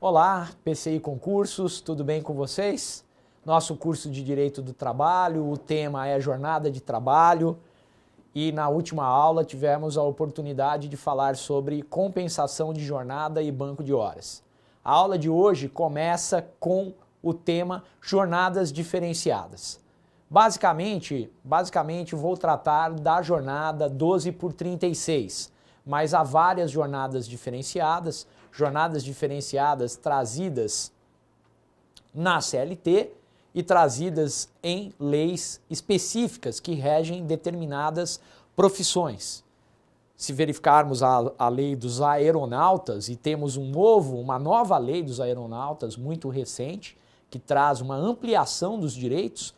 Olá, PCI Concursos, tudo bem com vocês? Nosso curso de Direito do Trabalho, o tema é Jornada de Trabalho e na última aula tivemos a oportunidade de falar sobre compensação de jornada e banco de horas. A aula de hoje começa com o tema Jornadas Diferenciadas. Basicamente vou tratar da jornada 12 por 36, mas há várias jornadas diferenciadas trazidas na CLT e trazidas em leis específicas que regem determinadas profissões. Se verificarmos a lei dos aeronautas, e temos uma nova lei dos aeronautas muito recente, que traz uma ampliação dos direitos,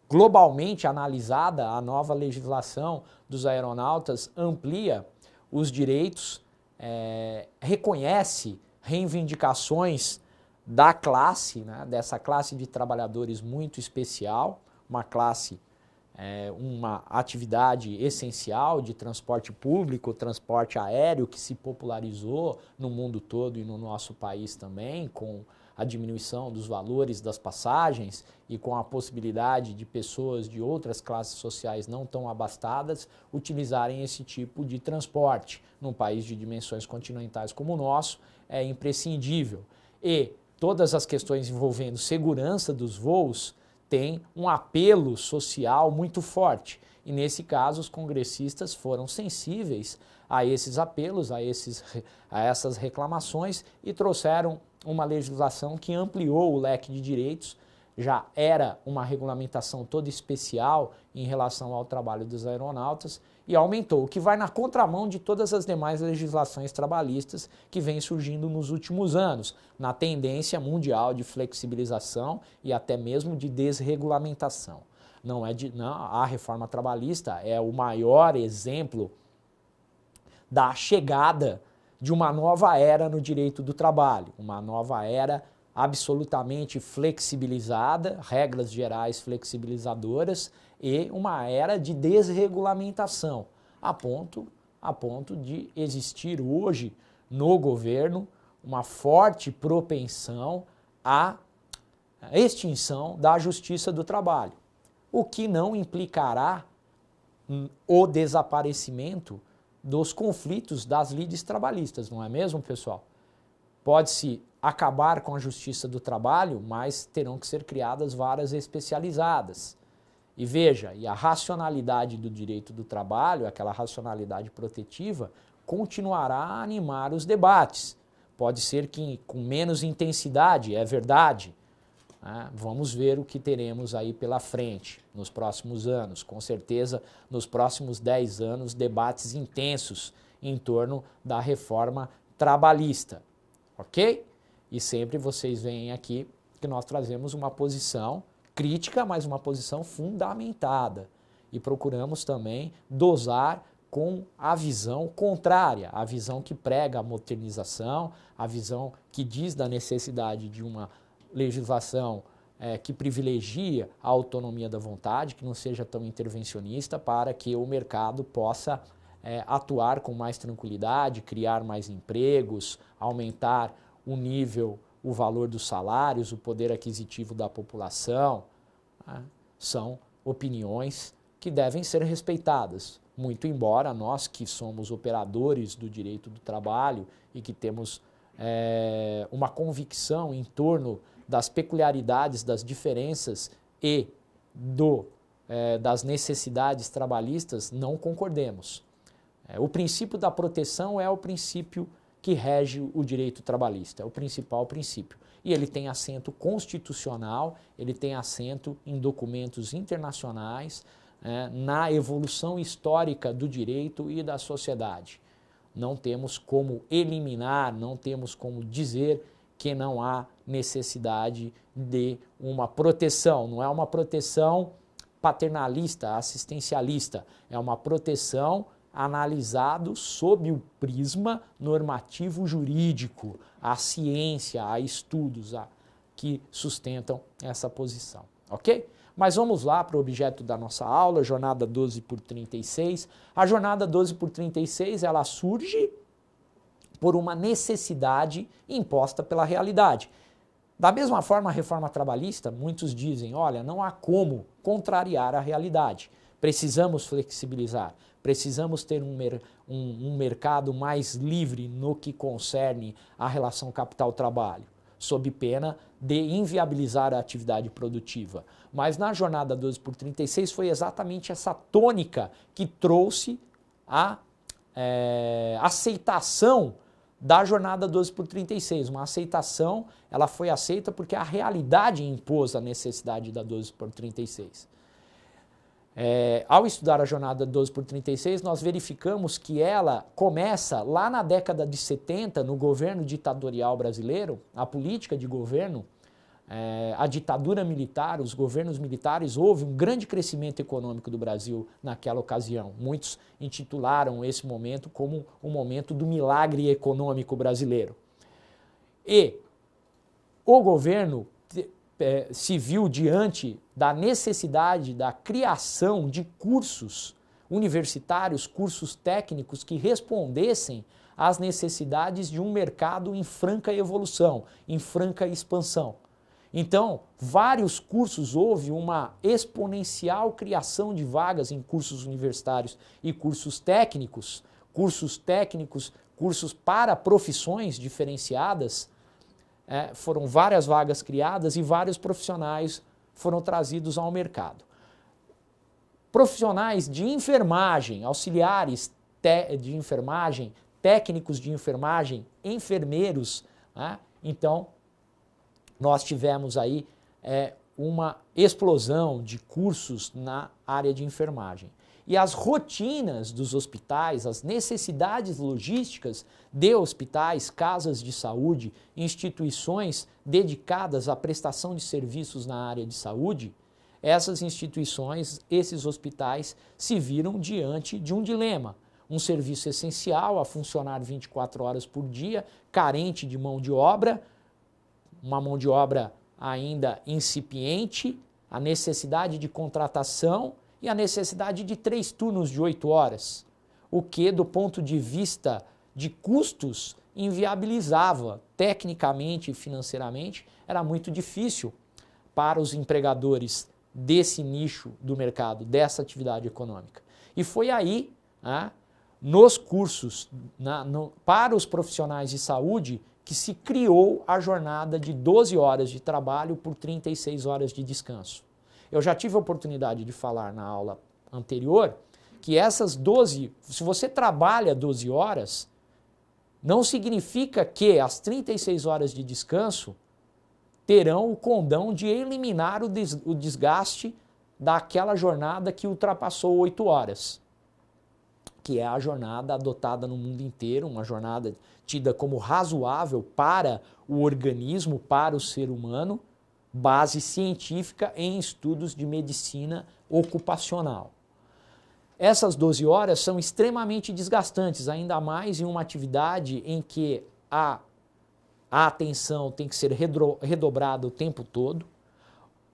globalmente analisada, a nova legislação dos aeronautas amplia os direitos, reconhece reivindicações da classe, né, dessa classe de trabalhadores muito especial, uma classe, uma atividade essencial de transporte público, transporte aéreo, que se popularizou no mundo todo e no nosso país também, com a diminuição dos valores das passagens e com a possibilidade de pessoas de outras classes sociais não tão abastadas utilizarem esse tipo de transporte. Num país de dimensões continentais como o nosso, é imprescindível. E todas as questões envolvendo segurança dos voos têm um apelo social muito forte. E nesse caso, os congressistas foram sensíveis a esses apelos, a essas reclamações e trouxeram uma legislação que ampliou o leque de direitos. Já era uma regulamentação toda especial em relação ao trabalho dos aeronautas e aumentou, o que vai na contramão de todas as demais legislações trabalhistas que vêm surgindo nos últimos anos, na tendência mundial de flexibilização e até mesmo de desregulamentação. A reforma trabalhista é o maior exemplo da chegada de uma nova era no direito do trabalho, uma nova era absolutamente flexibilizada, regras gerais flexibilizadoras e uma era de desregulamentação, a ponto de existir hoje no governo uma forte propensão à extinção da justiça do trabalho, o que não implicará o desaparecimento dos conflitos das lides trabalhistas, não é mesmo, pessoal? Pode-se acabar com a justiça do trabalho, mas terão que ser criadas varas especializadas. E veja, a racionalidade do direito do trabalho, aquela racionalidade protetiva, continuará a animar os debates. Pode ser que com menos intensidade, é verdade. Vamos ver o que teremos aí pela frente nos próximos anos. Com certeza, nos próximos 10 anos, debates intensos em torno da reforma trabalhista, ok? E sempre vocês veem aqui que nós trazemos uma posição crítica, mas uma posição fundamentada. E procuramos também dosar com a visão contrária, a visão que prega a modernização, a visão que diz da necessidade de uma legislação que privilegia a autonomia da vontade, que não seja tão intervencionista, para que o mercado possa atuar com mais tranquilidade, criar mais empregos, aumentar o nível, o valor dos salários, o poder aquisitivo da população. São opiniões que devem ser respeitadas, muito embora nós que somos operadores do direito do trabalho e que temos uma convicção em torno das peculiaridades, das diferenças e das necessidades trabalhistas, não concordemos. O princípio da proteção é o princípio que rege o direito trabalhista, é o principal princípio. E ele tem assento constitucional, ele tem assento em documentos internacionais, na evolução histórica do direito e da sociedade. Não temos como eliminar, não temos como dizer que não há necessidade de uma proteção. Não é uma proteção paternalista, assistencialista, é uma proteção analisado sob o prisma normativo jurídico, a ciência, há estudos que sustentam essa posição, ok? Mas vamos lá para o objeto da nossa aula, jornada 12 por 36. A jornada 12 por 36, ela surge por uma necessidade imposta pela realidade. Da mesma forma, a reforma trabalhista, muitos dizem, olha, não há como contrariar a realidade. Precisamos flexibilizar, precisamos ter um mercado mais livre no que concerne a relação capital-trabalho, sob pena de inviabilizar a atividade produtiva. Mas na jornada 12 por 36 foi exatamente essa tônica que trouxe a aceitação da jornada 12 por 36. Uma aceitação, ela foi aceita porque a realidade impôs a necessidade da 12 por 36. Ao estudar a jornada 12 por 36, nós verificamos que ela começa lá na década de 70, no governo ditatorial brasileiro, a política de governo, a ditadura militar, os governos militares, houve um grande crescimento econômico do Brasil naquela ocasião. Muitos intitularam esse momento como o momento do milagre econômico brasileiro. E o governo se viu diante da necessidade da criação de cursos universitários, cursos técnicos que respondessem às necessidades de um mercado em franca evolução, em franca expansão. Então, vários cursos, houve uma exponencial criação de vagas em cursos universitários e cursos técnicos, cursos para profissões diferenciadas. Foram várias vagas criadas e vários profissionais foram trazidos ao mercado. Profissionais de enfermagem, auxiliares de enfermagem, técnicos de enfermagem, enfermeiros, né? Então, nós tivemos aí uma explosão de cursos na área de enfermagem. E as rotinas dos hospitais, as necessidades logísticas de hospitais, casas de saúde, instituições dedicadas à prestação de serviços na área de saúde, essas instituições, esses hospitais se viram diante de um dilema. Um serviço essencial a funcionar 24 horas por dia, carente de mão de obra, uma mão de obra ainda incipiente, a necessidade de contratação e a necessidade de 3 turnos de 8 horas, o que, do ponto de vista de custos, inviabilizava tecnicamente e financeiramente, era muito difícil para os empregadores desse nicho do mercado, dessa atividade econômica. E foi aí, nos cursos, para os profissionais de saúde, que se criou a jornada de 12 horas de trabalho por 36 horas de descanso. Eu já tive a oportunidade de falar na aula anterior que essas 12, se você trabalha 12 horas, não significa que as 36 horas de descanso terão o condão de eliminar o desgaste daquela jornada que ultrapassou 8 horas, que é a jornada adotada no mundo inteiro, uma jornada tida como razoável para o organismo, para o ser humano, base científica em estudos de medicina ocupacional. Essas 12 horas são extremamente desgastantes, ainda mais em uma atividade em que a atenção tem que ser redobrada o tempo todo,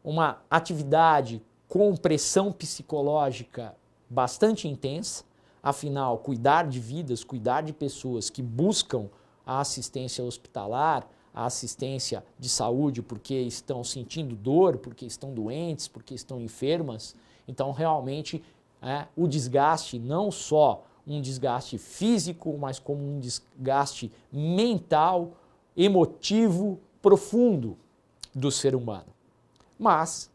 uma atividade com pressão psicológica bastante intensa. Afinal, cuidar de vidas, cuidar de pessoas que buscam a assistência hospitalar, a assistência de saúde porque estão sentindo dor, porque estão doentes, porque estão enfermas. Então, realmente, o desgaste, não só um desgaste físico, mas como um desgaste mental, emotivo, profundo do ser humano. Mas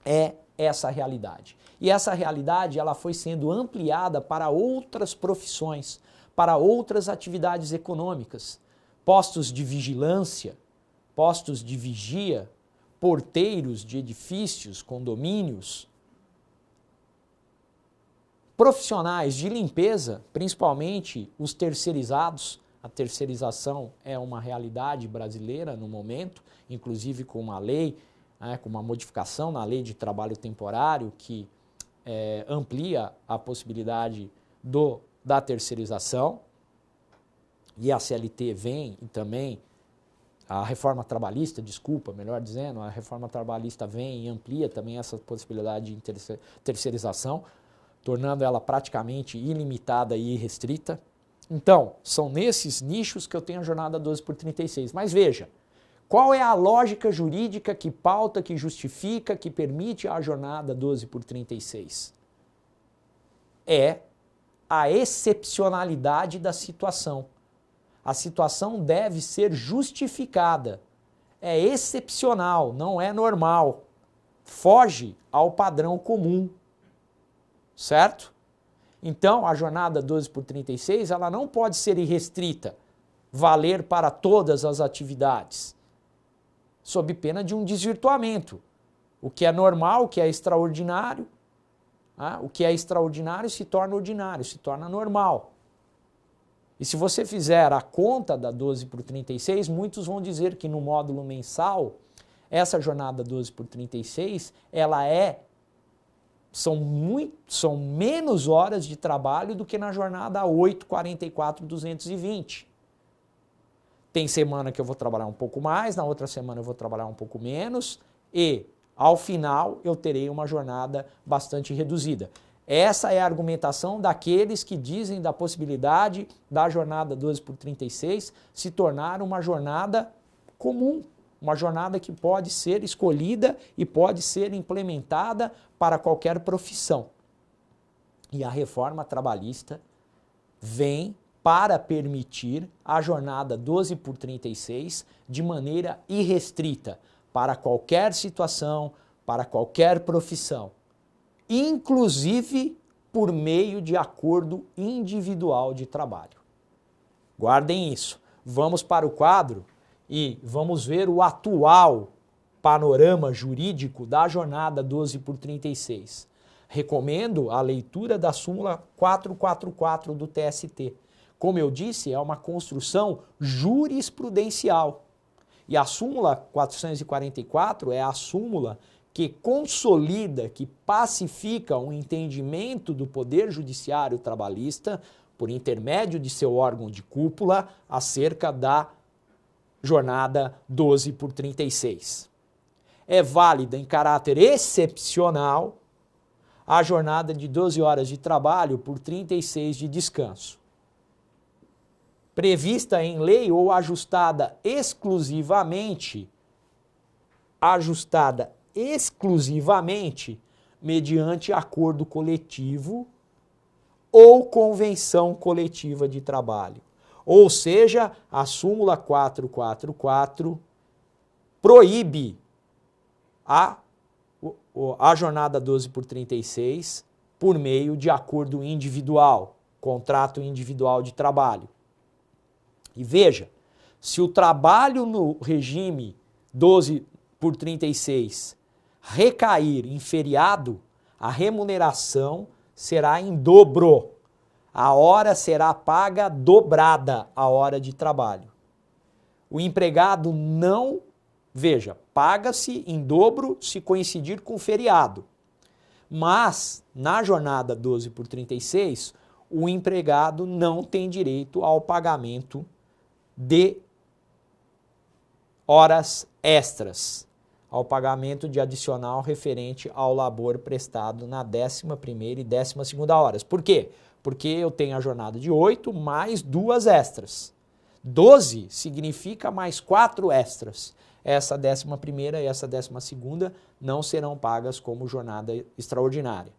é essa a realidade. E essa realidade ela foi sendo ampliada para outras profissões, para outras atividades econômicas, postos de vigilância, postos de vigia, porteiros de edifícios, condomínios, profissionais de limpeza, principalmente os terceirizados. A terceirização é uma realidade brasileira no momento, inclusive com uma lei, com uma modificação na lei de trabalho temporário que amplia a possibilidade da terceirização, e a CLT vem e também a reforma trabalhista, melhor dizendo, a reforma trabalhista vem e amplia também essa possibilidade de terceirização, tornando ela praticamente ilimitada e irrestrita. Então, são nesses nichos que eu tenho a jornada 12 por 36. Mas veja, qual é a lógica jurídica que pauta, que justifica, que permite a jornada 12 por 36? É a excepcionalidade da situação. A situação deve ser justificada. É excepcional, não é normal. Foge ao padrão comum. Certo? Então, a jornada 12 por 36, ela não pode ser irrestrita, valer para todas as atividades, sob pena de um desvirtuamento. O que é normal, o que é extraordinário, o que é extraordinário se torna ordinário, se torna normal. E se você fizer a conta da 12 por 36, muitos vão dizer que no módulo mensal, essa jornada 12 por 36, são menos horas de trabalho do que na jornada 8, 44, 220. Tem semana que eu vou trabalhar um pouco mais, na outra semana eu vou trabalhar um pouco menos e, ao final, eu terei uma jornada bastante reduzida. Essa é a argumentação daqueles que dizem da possibilidade da jornada 12 por 36 se tornar uma jornada comum, uma jornada que pode ser escolhida e pode ser implementada para qualquer profissão. E a reforma trabalhista vem para permitir a jornada 12 por 36 de maneira irrestrita para qualquer situação, para qualquer profissão, inclusive por meio de acordo individual de trabalho. Guardem isso. Vamos para o quadro e vamos ver o atual panorama jurídico da jornada 12 por 36. Recomendo a leitura da súmula 444 do TST. Como eu disse, é uma construção jurisprudencial. E a súmula 444 é a súmula que consolida, que pacifica o entendimento do Poder Judiciário Trabalhista, por intermédio de seu órgão de cúpula, acerca da jornada 12 por 36. É válida em caráter excepcional a jornada de 12 horas de trabalho por 36 de descanso. Prevista em lei ou ajustada exclusivamente mediante acordo coletivo ou convenção coletiva de trabalho. Ou seja, a súmula 444 proíbe a jornada 12 por 36 por meio de acordo individual, contrato individual de trabalho. E veja, se o trabalho no regime 12 por 36 recair em feriado, a remuneração será em dobro. A hora será paga dobrada a hora de trabalho. O empregado não, veja, paga-se em dobro se coincidir com feriado. Mas, na jornada 12 por 36, o empregado não tem direito ao pagamento de horas extras, ao pagamento de adicional referente ao labor prestado na 11ª e 12ª horas. Por quê? Porque eu tenho a jornada de 8 mais 2 extras. 12 significa mais 4 extras. Essa 11ª e essa 12ª não serão pagas como jornada extraordinária.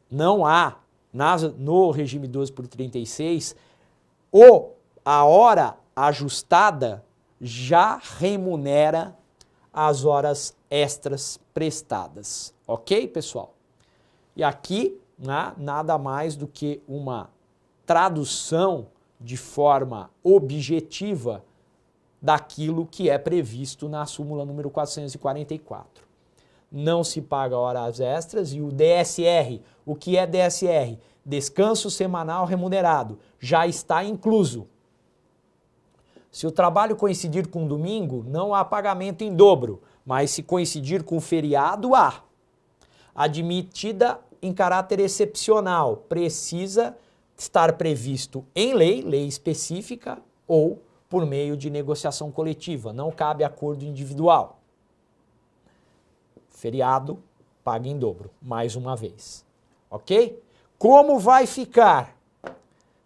Não há, no regime 12 por 36, a hora ajustada já remunera as horas extras prestadas. Ok, pessoal? E aqui, nada mais do que uma tradução de forma objetiva daquilo que é previsto na súmula número 444. Não se paga horas extras e o DSR, o que é DSR? Descanso semanal remunerado, já está incluso. Se o trabalho coincidir com domingo, não há pagamento em dobro, mas se coincidir com feriado, há. Admitida em caráter excepcional, precisa estar previsto em lei específica ou por meio de negociação coletiva, não cabe acordo individual. Feriado, paga em dobro, mais uma vez. Ok? Como vai ficar?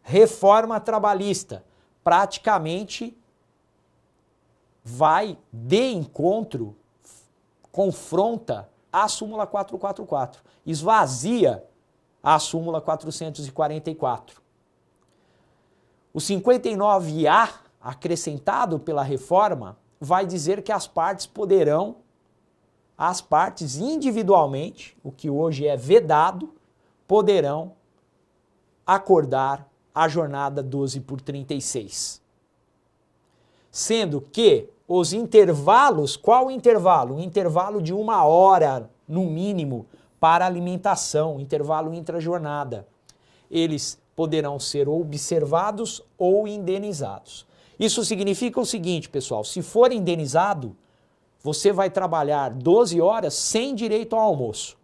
reforma trabalhista praticamente vai de encontro, confronta a súmula 444, esvazia a súmula 444. O 59A, acrescentado pela reforma, vai dizer que as partes individualmente, o que hoje é vedado, poderão acordar a jornada 12 por 36. Sendo que os intervalos, qual o intervalo? Um intervalo de 1 hora, no mínimo, para alimentação, intervalo intra-jornada. Eles poderão ser observados ou indenizados. Isso significa o seguinte, pessoal, se for indenizado, você vai trabalhar 12 horas sem direito ao almoço.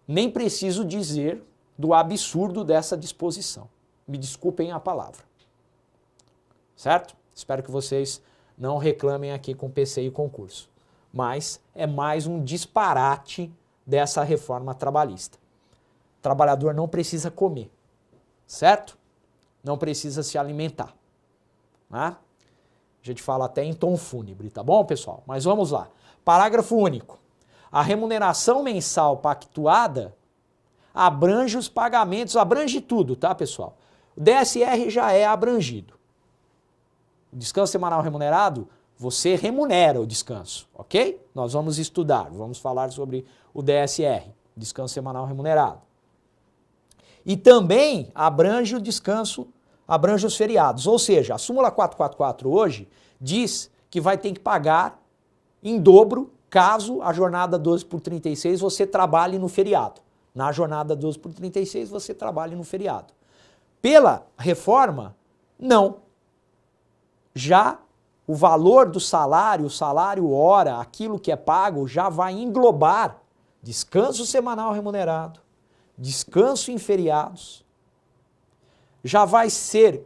Nem preciso dizer do absurdo dessa disposição. Me desculpem a palavra. Certo? Espero que vocês não reclamem aqui com PCI concurso. Mas é mais um disparate dessa reforma trabalhista. O trabalhador não precisa comer, certo? Não precisa se alimentar. Né? A gente fala até em tom fúnebre, tá bom, pessoal? Mas vamos lá. Parágrafo único. A remuneração mensal pactuada abrange os pagamentos, abrange tudo, tá, pessoal? O DSR já é abrangido. O descanso semanal remunerado, você remunera o descanso, ok? Nós vamos estudar, vamos falar sobre o DSR, descanso semanal remunerado. E também abrange o descanso, abrange os feriados. Ou seja, a súmula 444 hoje diz que vai ter que pagar em dobro caso a jornada 12 por 36 você trabalhe no feriado. Na jornada 12 por 36 você trabalhe no feriado. Pela reforma, não. Já o valor do salário, o salário hora, aquilo que é pago, já vai englobar descanso semanal remunerado, descanso em feriados, já vai ser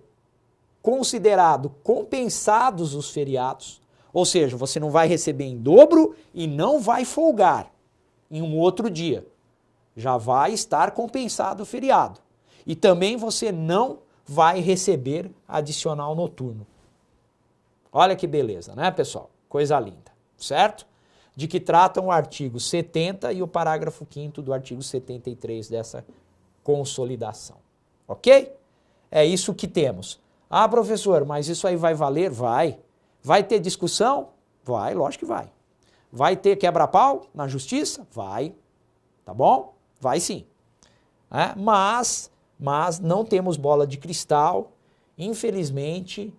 considerado compensados os feriados, ou seja, você não vai receber em dobro e não vai folgar em um outro dia. Já vai estar compensado o feriado. E também você não vai receber adicional noturno. Olha que beleza, né, pessoal? Coisa linda, certo? De que tratam o artigo 70 e o parágrafo 5º do artigo 73 dessa consolidação. Ok? É isso que temos. Ah, professor, mas isso aí vai valer? Vai. Vai ter discussão? Vai, lógico que vai. Vai ter quebra-pau na justiça? Vai. Tá bom? Vai sim. Mas não temos bola de cristal. Infelizmente,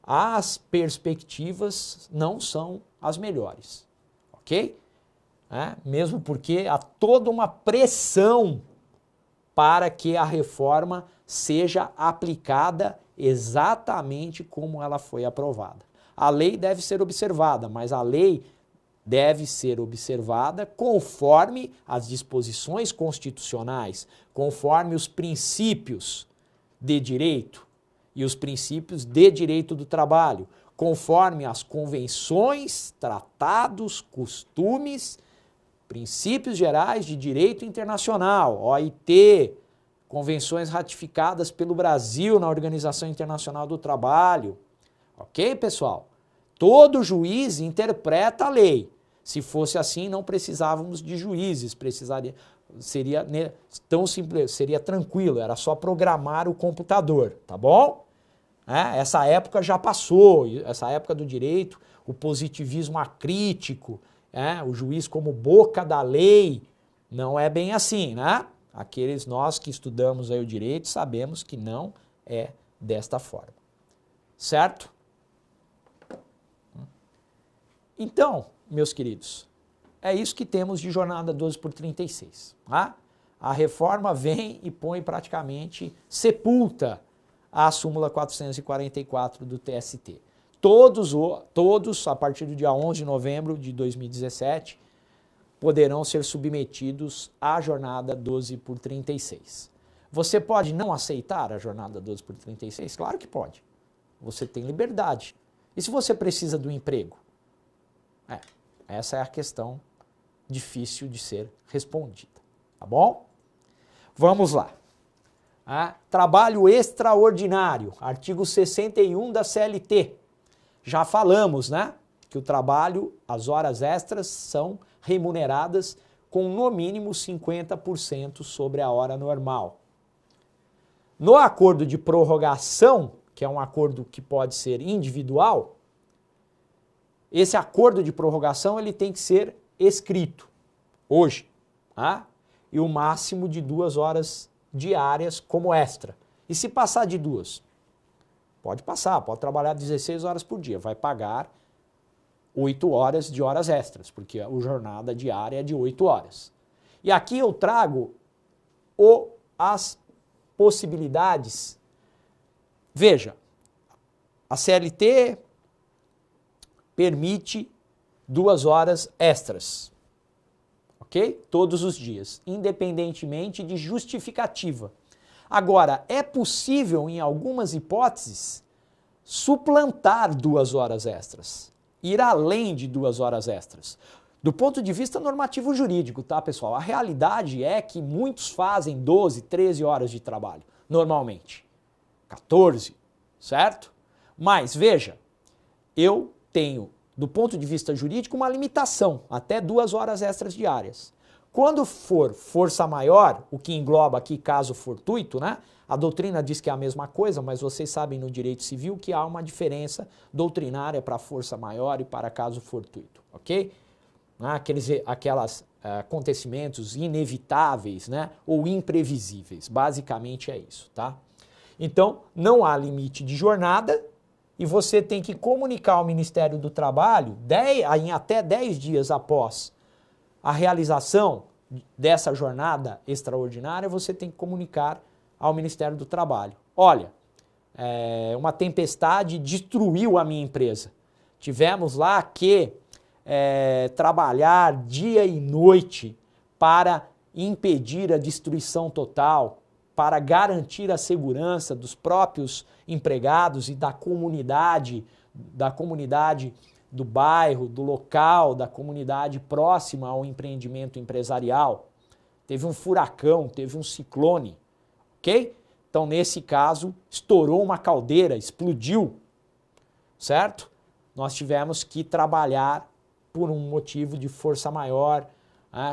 as perspectivas não são as melhores, ok? Mesmo porque há toda uma pressão para que a reforma seja aplicada exatamente como ela foi aprovada. A lei deve ser observada, mas a lei deve ser observada conforme as disposições constitucionais, conforme os princípios de direito e os princípios de direito do trabalho, conforme as convenções, tratados, costumes, princípios gerais de direito internacional, OIT, convenções ratificadas pelo Brasil na Organização Internacional do Trabalho. Ok, pessoal? Todo juiz interpreta a lei. Se fosse assim, não precisávamos de juízes, seria tão simples, seria tranquilo, era só programar o computador, tá bom? Essa época já passou, essa época do direito, o positivismo acrítico, o juiz como boca da lei, não é bem assim, né? Aqueles nós que estudamos aí o direito sabemos que não é desta forma, certo? Então, meus queridos, é isso que temos de jornada 12 por 36. Tá? A reforma vem e põe praticamente, sepulta a súmula 444 do TST. Todos, a partir do dia 11 de novembro de 2017, poderão ser submetidos à jornada 12 por 36. Você pode não aceitar a jornada 12 por 36? Claro que pode. Você tem liberdade. E se você precisa do emprego? Essa é a questão difícil de ser respondida, tá bom? Vamos lá. Trabalho extraordinário, artigo 61 da CLT. Já falamos, né? Que o trabalho, as horas extras são remuneradas com no mínimo 50% sobre a hora normal. No acordo de prorrogação, que é um acordo que pode ser individual, esse acordo de prorrogação ele tem que ser escrito hoje, e o máximo de 2 horas diárias como extra. E se passar de 2? Pode passar, pode trabalhar 16 horas por dia, vai pagar 8 horas de horas extras, porque a jornada diária é de 8 horas. E aqui eu trago as possibilidades. Veja, a CLT permite 2 horas extras, ok? Todos os dias, independentemente de justificativa. Agora, é possível, em algumas hipóteses, suplantar 2 horas extras, ir além de 2 horas extras. Do ponto de vista normativo jurídico, tá, pessoal? A realidade é que muitos fazem 12, 13 horas de trabalho, normalmente. 14, certo? Mas, veja, eu tenho, do ponto de vista jurídico, uma limitação, até 2 horas extras diárias. Quando for força maior, o que engloba aqui caso fortuito, né? A doutrina diz que é a mesma coisa, mas vocês sabem no direito civil que há uma diferença doutrinária para força maior e para caso fortuito, ok? Aquelas acontecimentos inevitáveis, né? Ou imprevisíveis, basicamente é isso, tá? Então, não há limite de jornada e você tem que comunicar ao Ministério do Trabalho em até 10 dias após a realização dessa jornada extraordinária, você tem que comunicar ao Ministério do Trabalho. Olha, uma tempestade destruiu a minha empresa. Tivemos lá que trabalhar dia e noite para impedir a destruição total, para garantir a segurança dos próprios empregados e da comunidade do bairro, do local, da comunidade próxima ao empreendimento empresarial. Teve um furacão, teve um ciclone, ok? Então, nesse caso, estourou uma caldeira, explodiu, certo? Nós tivemos que trabalhar por um motivo de força maior,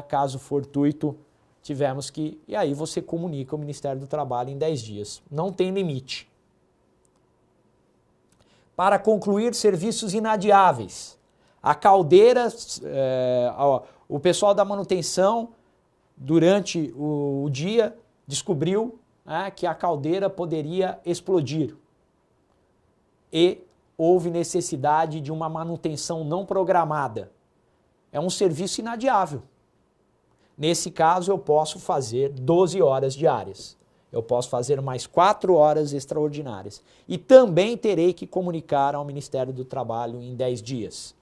caso fortuito, tivemos que... E aí você comunica ao Ministério do Trabalho em 10 dias. Não tem limite. Para concluir serviços inadiáveis. A caldeira, o pessoal da manutenção, durante o dia, descobriu que a caldeira poderia explodir. E houve necessidade de uma manutenção não programada. É um serviço inadiável. Nesse caso, eu posso fazer 12 horas diárias. Eu posso fazer mais 4 horas extraordinárias. E também terei que comunicar ao Ministério do Trabalho em 10 dias.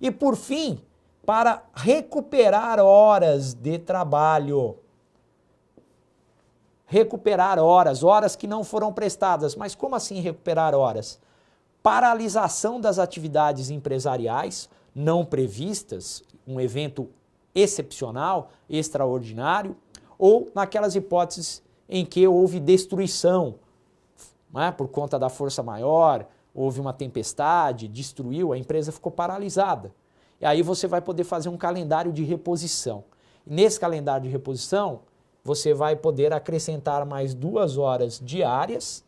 E por fim, para recuperar horas de trabalho. Recuperar horas que não foram prestadas. Mas como assim recuperar horas? Paralisação das atividades empresariais não previstas, um evento excepcional, extraordinário, ou naquelas hipóteses em que houve destruição, por conta da força maior, houve uma tempestade, destruiu, a empresa ficou paralisada. E aí você vai poder fazer um calendário de reposição. Nesse calendário de reposição, você vai poder acrescentar mais 2 horas diárias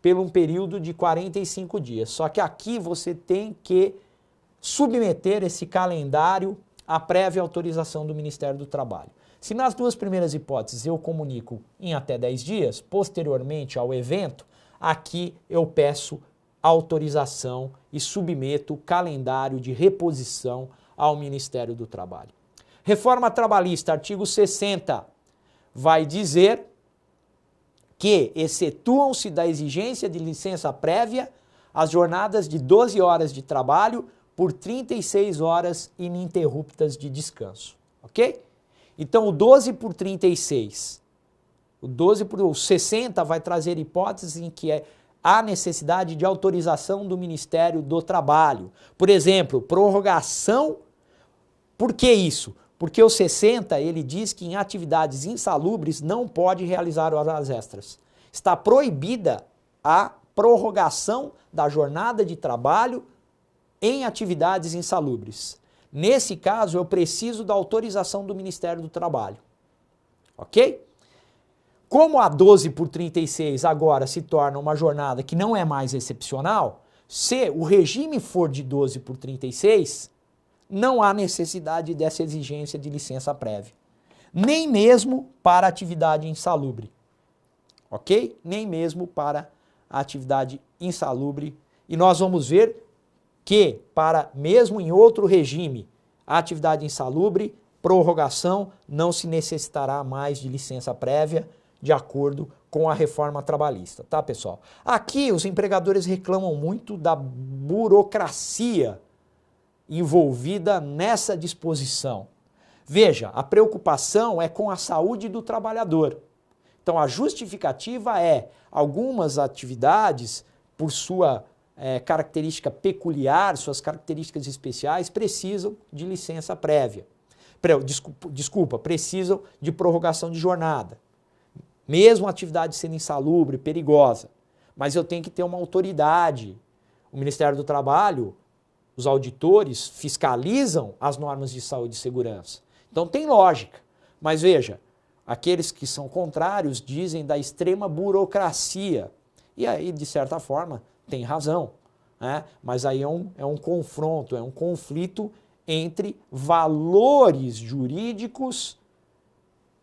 pelo um período de 45 dias. Só que aqui você tem que submeter esse calendário à prévia autorização do Ministério do Trabalho. Se nas 2 primeiras hipóteses eu comunico em até 10 dias, posteriormente ao evento, aqui eu peço autorização e submeto o calendário de reposição ao Ministério do Trabalho. Reforma trabalhista, artigo 60, vai dizer que excetuam-se da exigência de licença prévia as jornadas de 12 horas de trabalho por 36 horas ininterruptas de descanso, ok? Então, o 12 por 36, o 12 por 60 vai trazer hipóteses em que há necessidade de autorização do Ministério do Trabalho. Por exemplo, prorrogação. Por que isso? Porque o 60, ele diz que em atividades insalubres não pode realizar horas extras. Está proibida a prorrogação da jornada de trabalho em atividades insalubres. Nesse caso, eu preciso da autorização do Ministério do Trabalho. Ok? Como a 12/36 agora se torna uma jornada que não é mais excepcional, se o regime for de 12/36, não há necessidade dessa exigência de licença prévia. Nem mesmo para atividade insalubre. Ok? Nem mesmo para a atividade insalubre. E nós vamos ver que, para mesmo em outro regime, a atividade insalubre, prorrogação, não se necessitará mais de licença prévia, de acordo com a reforma trabalhista, tá, pessoal? Aqui os empregadores reclamam muito da burocracia envolvida nessa disposição. Veja, a preocupação é com a saúde do trabalhador. Então a justificativa é algumas atividades, por sua característica peculiar, suas características especiais, precisam de licença prévia. Desculpa, precisam de prorrogação de jornada. Mesmo a atividade sendo insalubre, perigosa. Mas eu tenho que ter uma autoridade. O Ministério do Trabalho, os auditores, fiscalizam as normas de saúde e segurança. Então tem lógica. Mas veja, aqueles que são contrários dizem da extrema burocracia. E aí, de certa forma, tem razão. Né? Mas aí é um confronto, é um conflito entre valores jurídicos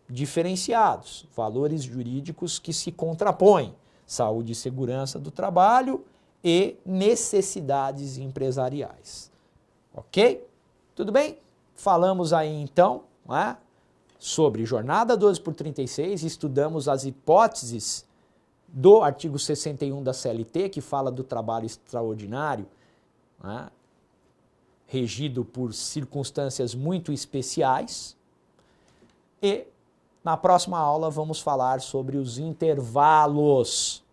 diferenciados, valores jurídicos que se contrapõem, saúde e segurança do trabalho e necessidades empresariais. Ok? Tudo bem? Falamos aí então, né, sobre jornada 12/36, estudamos as hipóteses do artigo 61 da CLT, que fala do trabalho extraordinário, né, regido por circunstâncias muito especiais. E na próxima aula vamos falar sobre os intervalos.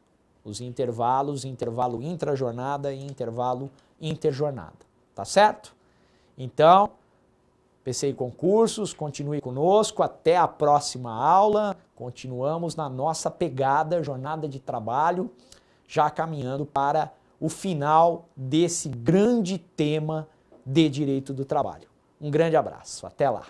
Os intervalos, intervalo intrajornada e intervalo interjornada. Tá certo? Então, PCI Concursos, continue conosco. Até a próxima aula. Continuamos na nossa pegada, jornada de trabalho, já caminhando para o final desse grande tema de direito do trabalho. Um grande abraço. Até lá.